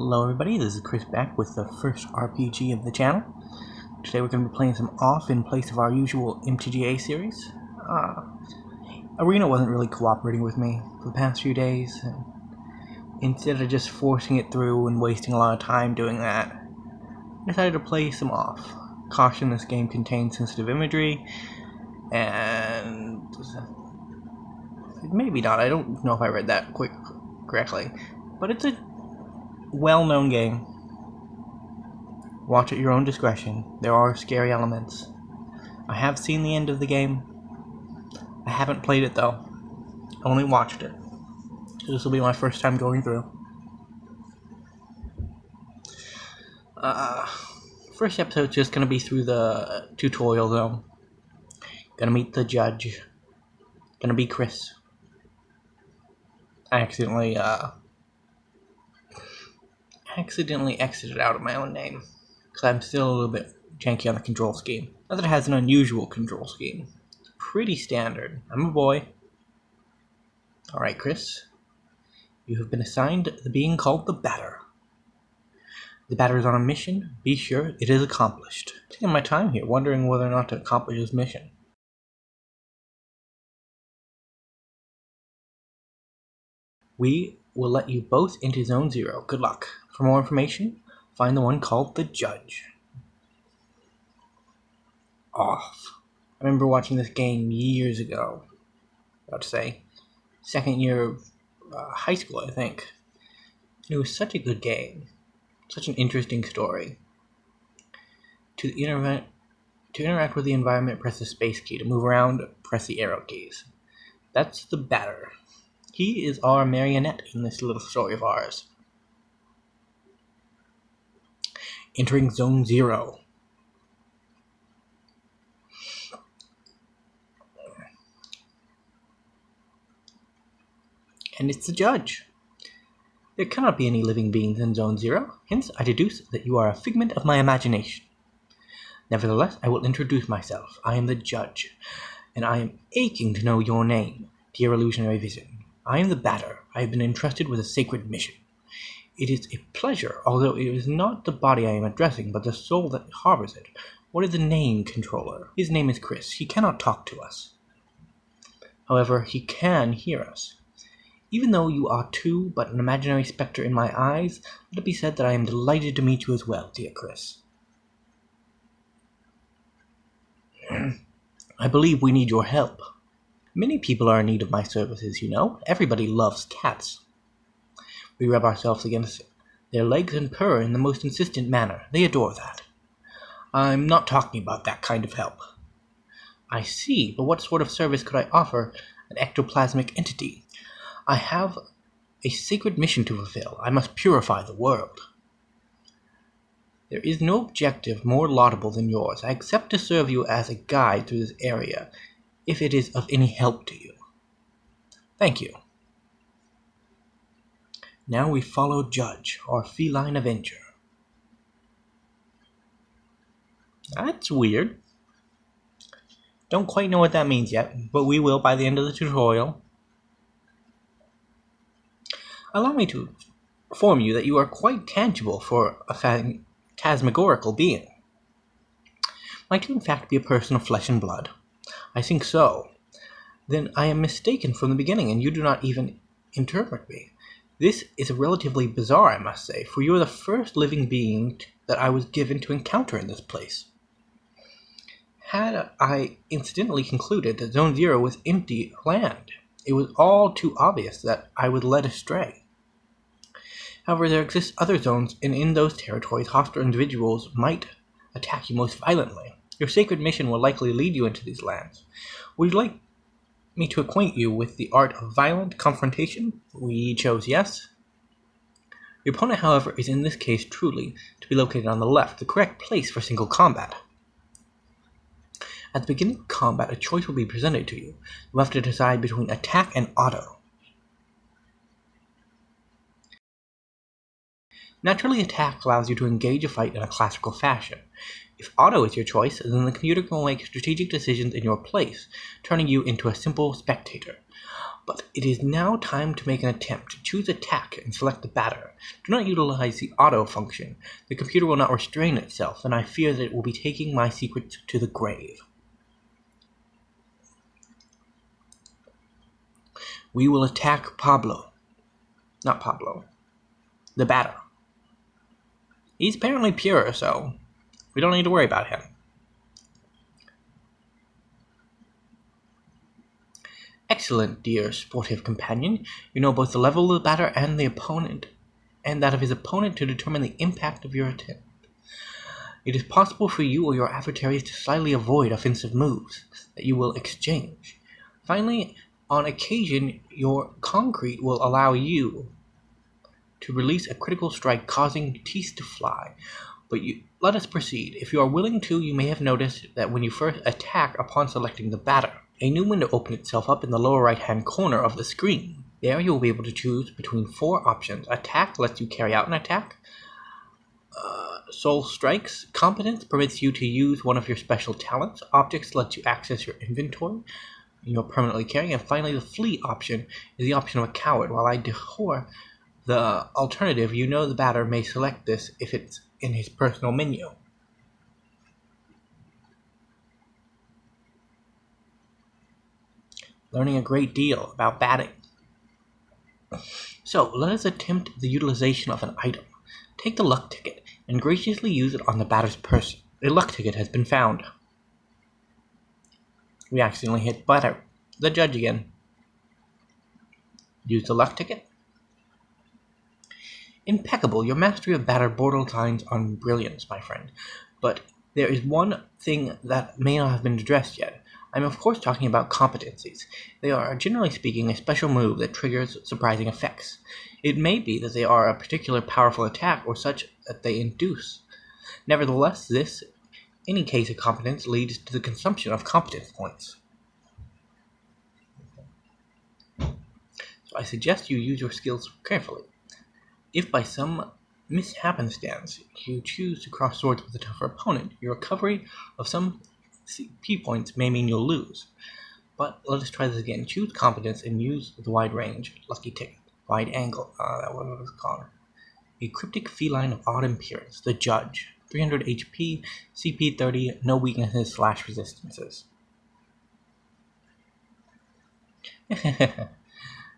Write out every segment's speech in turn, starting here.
Hello everybody, this is Chris back with the first RPG of the channel. Today we're going to be playing some Off in place of our usual MTGA series. Arena wasn't really cooperating with me for the past few days. And instead of just forcing it through and wasting a lot of time doing that, I decided to play some Off. Caution, this game contains sensitive imagery, and maybe not, I don't know if I read that correctly, but it's a well-known game. Watch at your own discretion. There are scary elements. I have seen the end of the game. I haven't played it though. I only watched it. This will be my first time going through. First episode's just gonna be through the tutorial though. Gonna meet the judge. Gonna be Chris. I accidentally exited out of my own name, because I'm still a little bit janky on the control scheme. Not that it has an unusual control scheme. It's pretty standard. I'm a boy. Alright, Chris. You have been assigned the being called the Batter. The Batter is on a mission. Be sure it is accomplished. I'm taking my time here, wondering whether or not to accomplish this mission. We will let you both into Zone 0. Good luck. For more information, find the one called the Judge. Off. I remember watching this game years ago. About to say, second year of high school, I think. It was such a good game. Such an interesting story. To interact with the environment, press the space key. To move around, press the arrow keys. That's the Batter. He is our marionette in this little story of ours. Entering Zone 0. And it's the judge. There cannot be any living beings in Zone 0, hence I deduce that you are a figment of my imagination. Nevertheless, I will introduce myself. I am the judge, and I am aching to know your name, dear illusionary vision. I am the Batter. I have been entrusted with a sacred mission. It is a pleasure, although it is not the body I am addressing, but the soul that harbors it. What is the name, controller? His name is Chris. He cannot talk to us. However, he can hear us. Even though you are too but an imaginary spectre in my eyes, let it be said that I am delighted to meet you as well, dear Chris. I believe we need your help. Many people are in need of my services, you know. Everybody loves cats. We rub ourselves against their legs and purr in the most insistent manner. They adore that. I'm not talking about that kind of help. I see, but what sort of service could I offer an ectoplasmic entity? I have a sacred mission to fulfill. I must purify the world. There is no objective more laudable than yours. I accept to serve you as a guide through this area, if it is of any help to you. Thank you. Now we follow Judge, our feline avenger. That's weird. Don't quite know what that means yet, but we will by the end of the tutorial. Allow me to inform you that you are quite tangible for a phantasmagorical being. Might you in fact be a person of flesh and blood? I think so. Then I am mistaken from the beginning, and you do not even interpret me. This is relatively bizarre, I must say, for you are the first living being that I was given to encounter in this place. Had I incidentally concluded that Zone 0 was empty land, it was all too obvious that I was led astray. However, there exist other zones, and in those territories, hostile individuals might attack you most violently. Your sacred mission will likely lead you into these lands. Would you like me to acquaint you with the art of violent confrontation? We chose yes. Your opponent, however, is in this case truly to be located on the left, the correct place for single combat. At the beginning of combat, a choice will be presented to you. You have to decide between attack and auto. Naturally, attack allows you to engage a fight in a classical fashion. If auto is your choice, then the computer will make strategic decisions in your place, turning you into a simple spectator. But it is now time to make an attempt. Choose attack and select the batter. Do not utilize the auto function. The computer will not restrain itself, and I fear that it will be taking my secrets to the grave. We will attack Pablo. Not Pablo. The batter. He's apparently pure, so we don't need to worry about him. Excellent, dear sportive companion. You know both the level of the batter and the opponent, and that of his opponent to determine the impact of your attempt. It is possible for you or your adversaries to slightly avoid offensive moves that you will exchange. Finally, on occasion, your concrete will allow you to release a critical strike causing teeth to fly. But let us proceed. If you are willing to, you may have noticed that when you first attack upon selecting the batter, a new window opens itself up in the lower right-hand corner of the screen. There you will be able to choose between 4 options. Attack lets you carry out an attack. Soul Strikes. Competence permits you to use one of your special talents. Objects lets you access your inventory you're permanently carrying. And finally, the Flee option is the option of a coward. While I defer the alternative, you know the batter may select this if it's in his personal menu. Learning a great deal about batting. So, let us attempt the utilization of an item. Take the luck ticket and graciously use it on the batter's person. A luck ticket has been found. We accidentally hit batter. The judge again. Use the luck ticket. Impeccable. Your mastery of batter borderlines on brilliance, my friend. But there is one thing that may not have been addressed yet. I'm of course talking about competencies. They are, generally speaking, a special move that triggers surprising effects. It may be that they are a particular powerful attack or such that they induce. Nevertheless, this, any case of competence, leads to the consumption of competence points. So I suggest you use your skills carefully. If by some mishappenstance you choose to cross swords with a tougher opponent, your recovery of some CP points may mean you'll lose. But let us try this again. Choose competence and use the wide range lucky ticket. Wide angle. That was what it was called. A cryptic feline of odd appearance. The judge. 300 HP, CP 30, no weaknesses / resistances.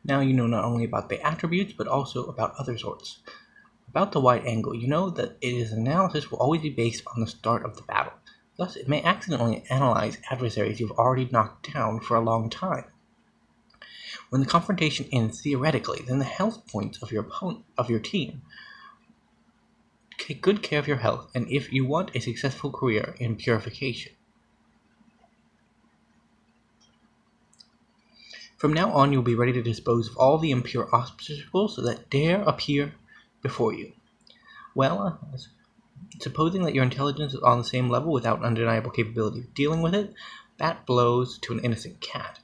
Now you know not only about the attributes, but also about other sorts. About the wide angle, you know that its analysis will always be based on the start of the battle. Thus, it may accidentally analyze adversaries you've already knocked down for a long time. When the confrontation ends theoretically, then the health points of your team. Take good care of your health, and if you want a successful career in purification. From now on, you'll be ready to dispose of all the impure obstacles that dare appear before you. Well, supposing that your intelligence is on the same level without undeniable capability of dealing with it, that blows to an innocent cat.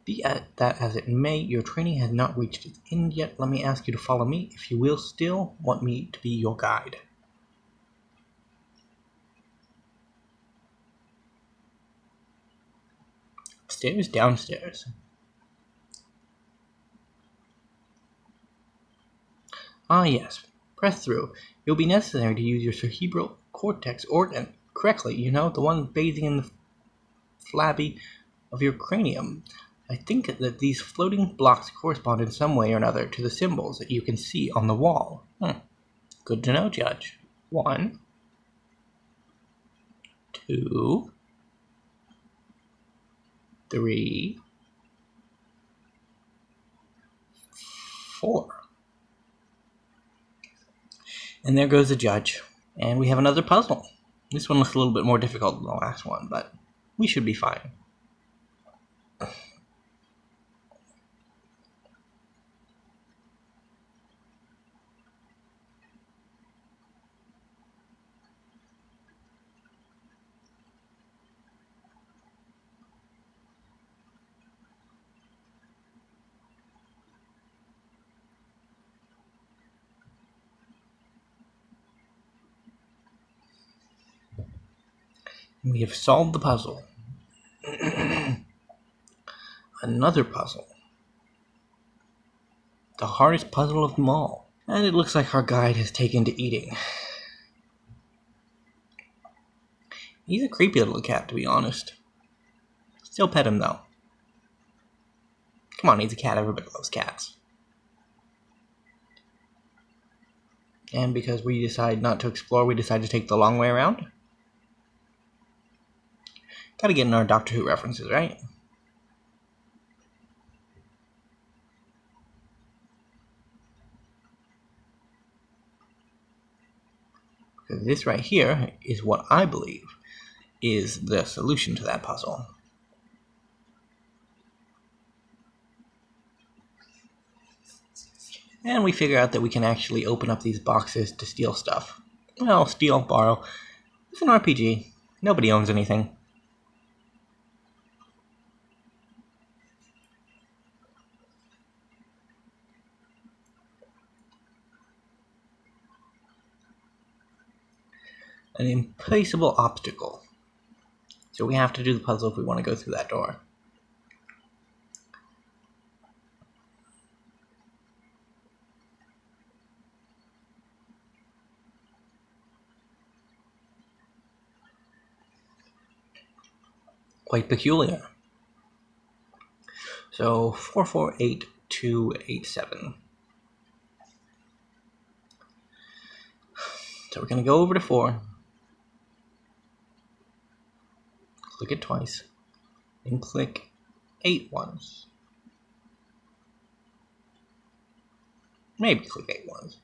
Be that as it may, your training has not reached its end yet. Let me ask you to follow me if you will still want me to be your guide. Upstairs, downstairs. Ah, yes. Press through. It will be necessary to use your cerebral cortex organ correctly, you know, the one bathing in the flabby of your cranium. I think that these floating blocks correspond in some way or another to the symbols that you can see on the wall. Good to know, Judge. 1, 2, 3, 4. And there goes the judge. And we have another puzzle. This one looks a little bit more difficult than the last one, but we should be fine. We have solved the puzzle. Another puzzle. The hardest puzzle of them all. And it looks like our guide has taken to eating. He's a creepy little cat, to be honest. Still pet him, though. Come on, he's a cat. Everybody loves cats. And because we decide not to explore, we decide to take the long way around. Gotta get in our Doctor Who references, right? Because this right here is what I believe is the solution to that puzzle. And we figure out that we can actually open up these boxes to steal stuff. Well, steal, borrow. It's an RPG. Nobody owns anything. An implaceable obstacle. So we have to do the puzzle if we want to go through that door. Quite peculiar. So 448287. So we're going to go over to 4. Click it twice. And click 8 once. Maybe click 8 once.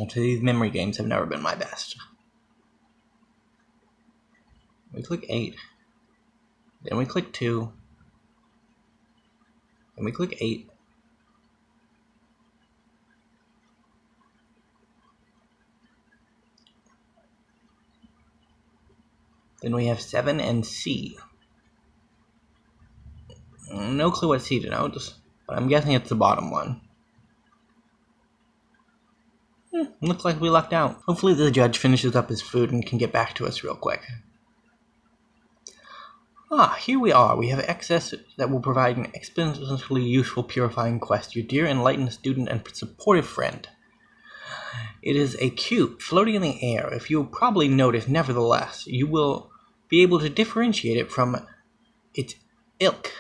Actually, these memory games have never been my best. We click 8. Then we click 2. Then we click 8. Then we have 7 and C. No clue what C denotes, but I'm guessing it's the bottom one. Looks like we lucked out. Hopefully the judge finishes up his food and can get back to us real quick. Here we are. We have excess that will provide an exponentially useful purifying quest. Your dear enlightened student and supportive friend. It is a cube floating in the air. If you probably notice, nevertheless, you will be able to differentiate it from its ilk.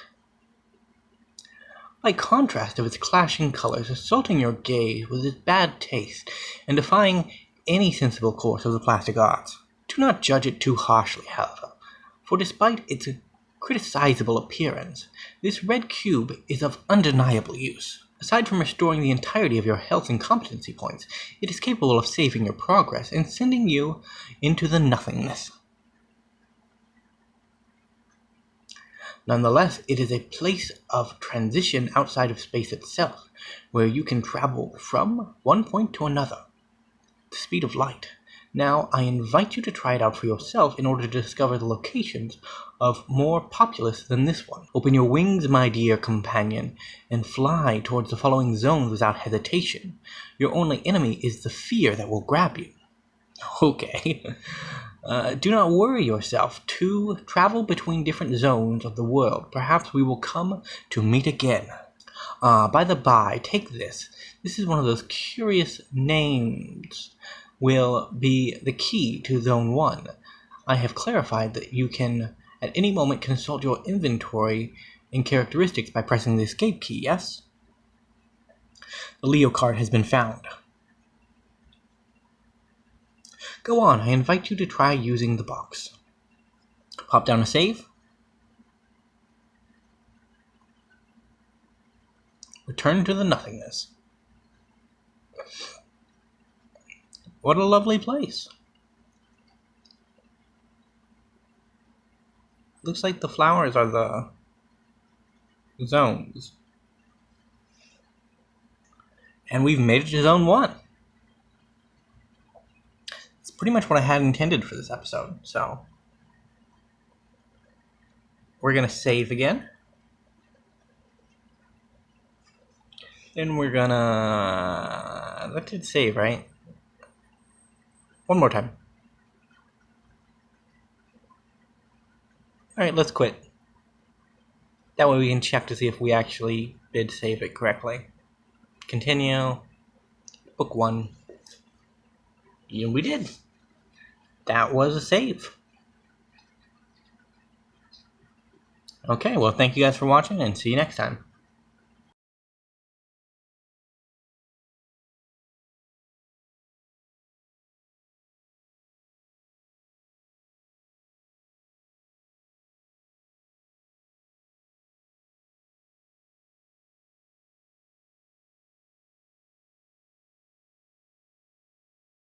By contrast of its clashing colors, assaulting your gaze with its bad taste, and defying any sensible course of the plastic arts. Do not judge it too harshly, however, for despite its criticizable appearance, this red cube is of undeniable use. Aside from restoring the entirety of your health and competency points, it is capable of saving your progress and sending you into the nothingness. Nonetheless, it is a place of transition outside of space itself, where you can travel from one point to another, the speed of light. Now, I invite you to try it out for yourself in order to discover the locations of more populous than this one. Open your wings, my dear companion, and fly towards the following zones without hesitation. Your only enemy is the fear that will grab you. Okay. Do not worry yourself to travel between different zones of the world. Perhaps we will come to meet again. By the by, take this. This is one of those curious names. Will be the key to Zone 1. I have clarified that you can at any moment consult your inventory and characteristics by pressing the escape key, yes? The Leo card has been found. Go on, I invite you to try using the box. Pop down a save. Return to the nothingness. What a lovely place. Looks like the flowers are the zones. And we've made it to Zone 1. Pretty much what I had intended for this episode, so we're gonna save again, and we're gonna that did save, right? One more time. Alright, let's quit. That way we can check to see if we actually did save it correctly. Continue. Book 1. And we did. That was a save. Okay, well, thank you guys for watching, and see you next time.